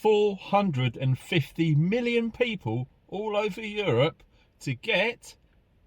450 million people all over Europe to get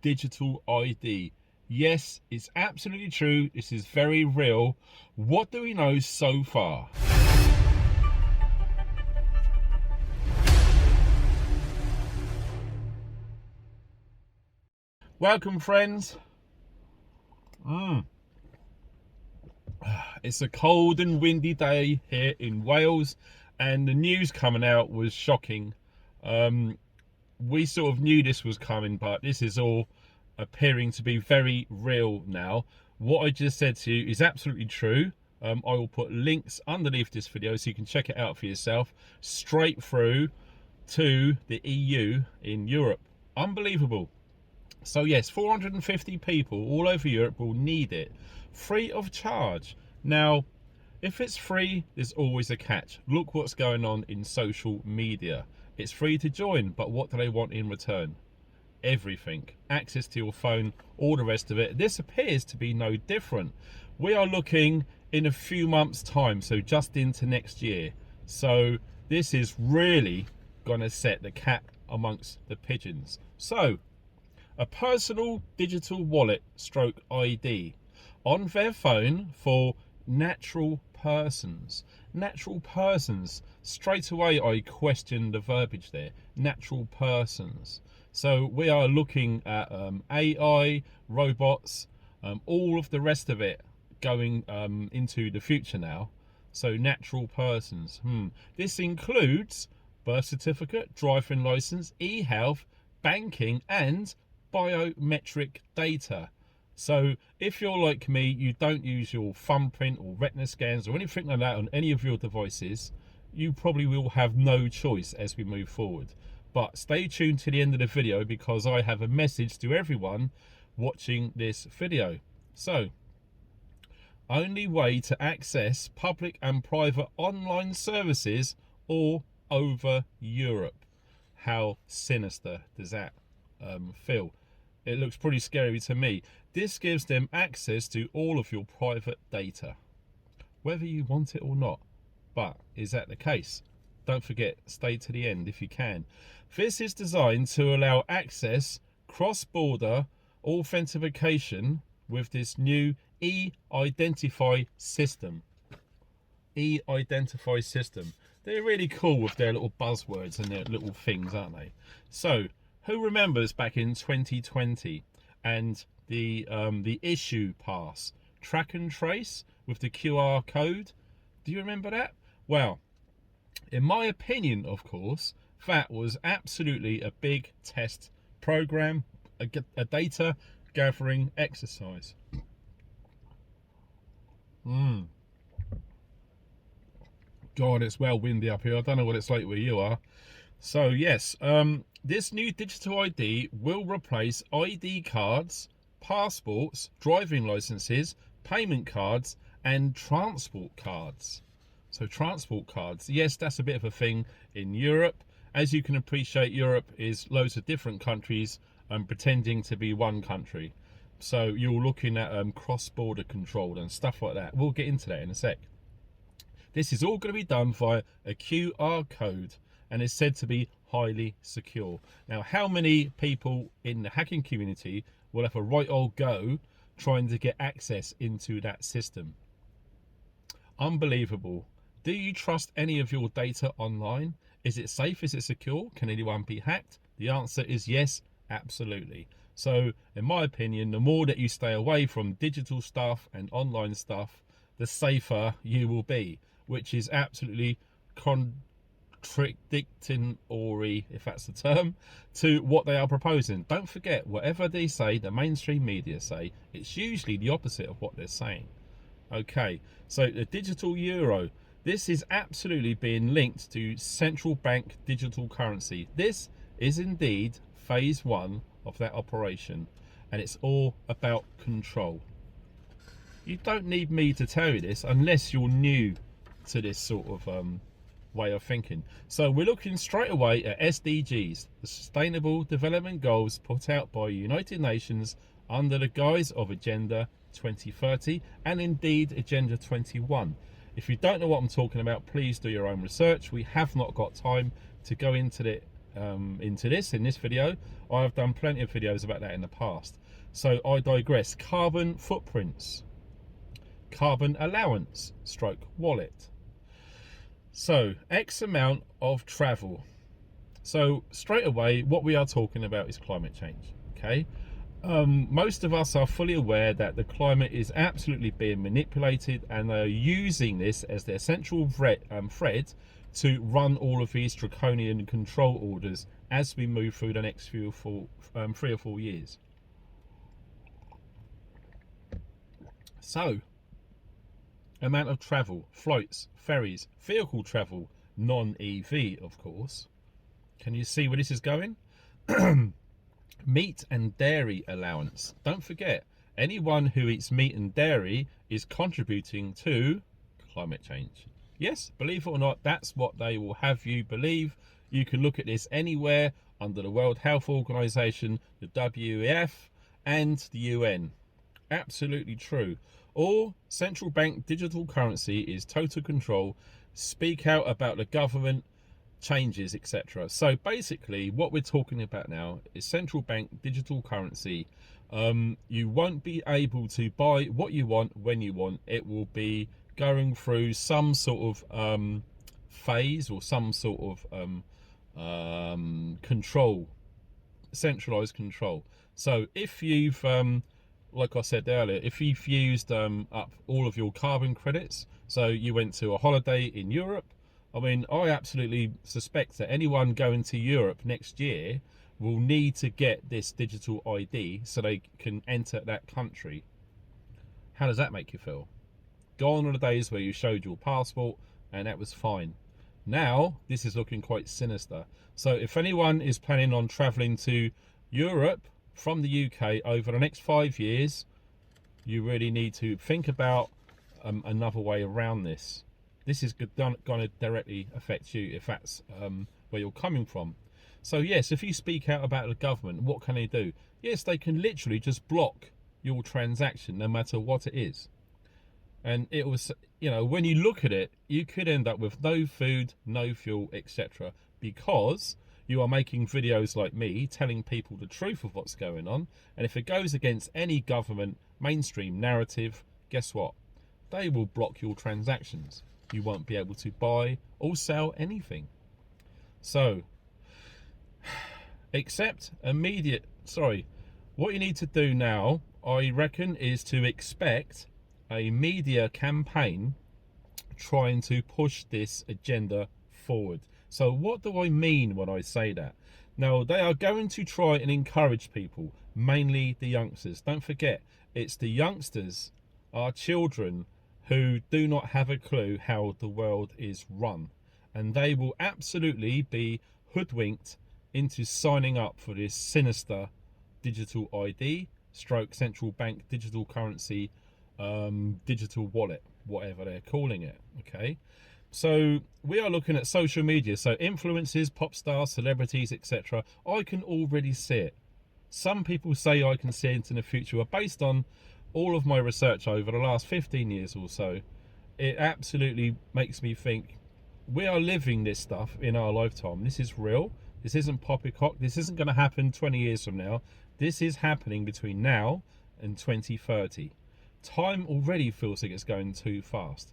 digital ID. Yes, it's absolutely true. This is very real. What do we know so far? Welcome, friends. It's a cold and windy day here in Wales, and the news coming out was shocking. We sort of knew this was coming, but this is all appearing to be very real now. What I just said to you is absolutely true. I will put links underneath this video so you can check it out for yourself, straight through to the EU in Europe. Unbelievable. So yes, 450 people all over Europe will need it, free of charge. Now, if it's free, there's always a catch. Look what's going on in social media. It's free to join, but what do they want in return? Everything. Access to your phone, all the rest of it. This appears to be no different. We are looking in a few months' time, so just into next year. So this is really going to set the cat amongst the pigeons. So, a personal digital wallet stroke ID on their phone for natural persons. Natural persons. Straight away I question the verbiage there. Natural persons. So we are looking at AI, robots, all of the rest of it going into the future now. So natural persons. This includes birth certificate, driving license, e-health, banking and biometric data. So if you're like me, you don't use your thumbprint or retina scans or anything like that on any of your devices, you probably will have no choice as we move forward. But stay tuned to the end of the video because I have a message to everyone watching this video. So, only way to access public and private online services all over Europe. How sinister does that feel? It looks pretty scary to me. This gives them access to all of your private data, whether you want it or not. But is that the case? Don't forget, stay to the end if you can. This is designed to allow access cross-border authentication with this new e-identify system. E-identify system. They're really cool with their little buzzwords and their little things, aren't they? So, who remembers back in 2020 and the issue pass, track and trace with the QR code? Do you remember that? Well, in my opinion, of course, that was absolutely a big test program, a data gathering exercise. God, it's well windy up here. I don't know what it's like where you are. So yes, this new digital ID will replace ID cards, passports, driving licenses, payment cards and transport cards. So transport cards, yes, that's a bit of a thing in Europe. As you can appreciate, Europe is loads of different countries pretending to be one country. So you're looking at cross-border control and stuff like that. We'll get into that in a sec. This is all going to be done via a QR code and is said to be highly secure. Now, how many people in the hacking community will have a right old go trying to get access into that system? Unbelievable. Do you trust any of your data online? Is it safe? Is it secure? Can anyone be hacked? The answer is yes, absolutely. So, in my opinion, the more that you stay away from digital stuff and online stuff, the safer you will be, which is absolutely contradicting, if that's the term, to what they are proposing. Don't forget, whatever they say, the mainstream media say, it's usually the opposite of what they're saying. Okay, so the digital euro, this is absolutely being linked to central bank digital currency. This is indeed phase 1 of that operation, and it's all about control. You don't need me to tell you this unless you're new to this sort of way of thinking. So we're looking straight away at SDGs, the Sustainable Development Goals put out by United Nations under the guise of Agenda 2030 and indeed Agenda 21. If you don't know what I'm talking about, please do your own research. We have not got time to go into this video. I have done plenty of videos about that in the past. So I digress. Carbon footprints, carbon allowance, stroke wallet. So X amount of travel. So straight away, what we are talking about is climate change. Okay. Most of us are fully aware that the climate is absolutely being manipulated, and they are using this as their central thread to run all of these draconian control orders as we move through the next 3 or 4 years. So, amount of travel, flights, ferries, vehicle travel, non-EV, of course. Can you see where this is going? Meat and dairy allowance. Don't forget, anyone who eats meat and dairy is contributing to climate change. Yes, believe it or not, that's what they will have you believe. You can look at this anywhere under the World Health Organization, the WEF, and the UN. Absolutely true. Or central bank digital currency is total control. Speak out about the government changes, etc. So basically what we're talking about now is central bank digital currency. You won't be able to buy what you want when you want. It will be going through some sort of phase or some sort of control, centralized control. So if you've like I said earlier, if you've used up all of your carbon credits, so you went to a holiday in Europe, I mean, I absolutely suspect that anyone going to Europe next year will need to get this digital ID so they can enter that country. How does that make you feel? Gone are the days where you showed your passport and that was fine. Now, this is looking quite sinister. So if anyone is planning on travelling to Europe from the UK over the next 5 years, you really need to think about another way around this. This is going to directly affect you if that's where you're coming from. So yes, if you speak out about the government, what can they do? Yes, they can literally just block your transaction no matter what it is. And it was, you know, when you look at it, you could end up with no food, no fuel, etc. because you are making videos like me telling people the truth of what's going on. And if it goes against any government mainstream narrative, guess what? They will block your transactions. You won't be able to buy or sell anything. So, what you need to do now, I reckon, is to expect a media campaign trying to push this agenda forward. So what do I mean when I say that? Now, they are going to try and encourage people, mainly the youngsters. Don't forget, it's the youngsters, our children, who do not have a clue how the world is run. And they will absolutely be hoodwinked into signing up for this sinister digital ID, stroke central bank digital currency, digital wallet, whatever they're calling it, okay? So we are looking at social media, so influencers, pop stars, celebrities, etc. I can already see it. Some people say I can see it in the future, but based on all of my research over the last 15 years or so, it absolutely makes me think we are living this stuff in our lifetime. This is real. This isn't poppycock. This isn't going to happen 20 years from now. This is happening between now and 2030. Time already feels like it's going too fast.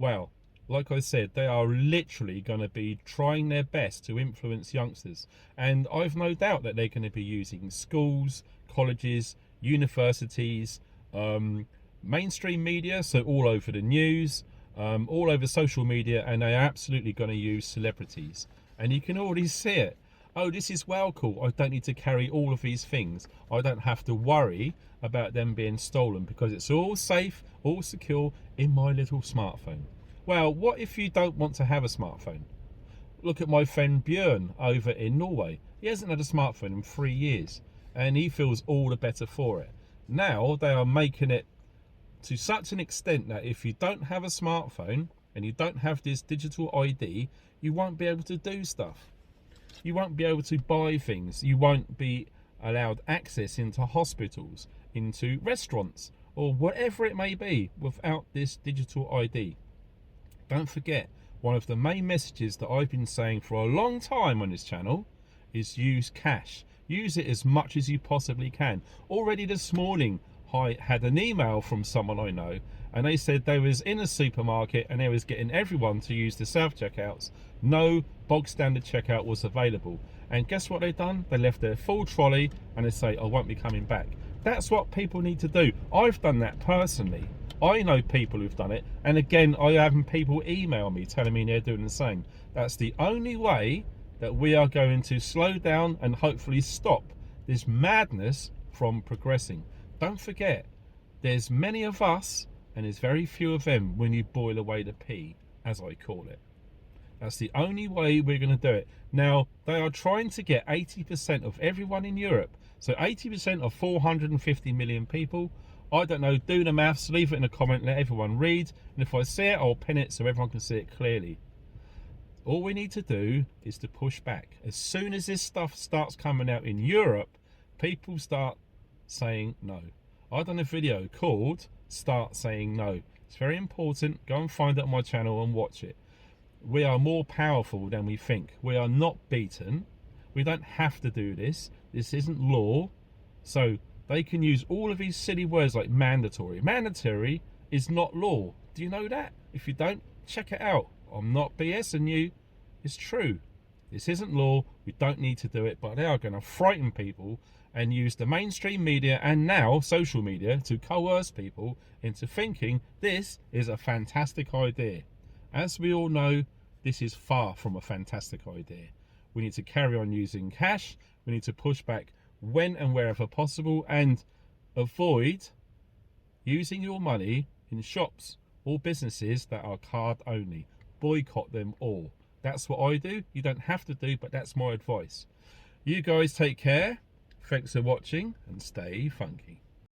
Well, like I said, they are literally going to be trying their best to influence youngsters. And I've no doubt that they're going to be using schools, colleges, universities, mainstream media, so all over the news, all over social media, and they're absolutely going to use celebrities. And you can already see it. Oh, this is well cool. I don't need to carry all of these things. I don't have to worry about them being stolen because it's all safe, all secure in my little smartphone. Well, what if you don't want to have a smartphone? Look at my friend Björn over in Norway. He hasn't had a smartphone in 3 years and he feels all the better for it. Now they are making it to such an extent that if you don't have a smartphone and you don't have this digital ID, you won't be able to do stuff. You won't be able to buy things. You won't be allowed access into hospitals, into restaurants, or whatever it may be without this digital ID. Don't forget, one of the main messages that I've been saying for a long time on this channel is use cash. Use it as much as you possibly can. Already this morning, I had an email from someone I know, and they said they was in a supermarket and they was getting everyone to use the self-checkouts. No bog standard checkout was available. And guess what they've done? They left their full trolley and they say, I won't be coming back. That's what people need to do. I've done that personally. I know people who've done it, and again, I have people email me telling me they're doing the same. That's the only way that we are going to slow down and hopefully stop this madness from progressing. Don't forget, there's many of us and there's very few of them when you boil away the pea, as I call it. That's the only way we're going to do it. Now, they are trying to get 80% of everyone in Europe. So 80% of 450 million people. I don't know, do the maths, leave it in a comment, let everyone read. And if I see it, I'll pin it so everyone can see it clearly. All we need to do is to push back. As soon as this stuff starts coming out in Europe, people start saying no. I've done a video called Start Saying No. It's very important. Go and find it on my channel and watch it. We are more powerful than we think. We are not beaten. We don't have to do this. This isn't law. So they can use all of these silly words like mandatory. Mandatory is not law. Do you know that? If you don't, check it out. I'm not BSing you. It's true. This isn't law. We don't need to do it, but they are going to frighten people and use the mainstream media and now social media to coerce people into thinking this is a fantastic idea. As we all know, this is far from a fantastic idea. We need to carry on using cash. We need to push back when and wherever possible and avoid using your money in shops or businesses that are card only. Boycott them all. That's what I do. You don't have to do, but that's my advice. You guys take care. Thanks for watching and stay funky.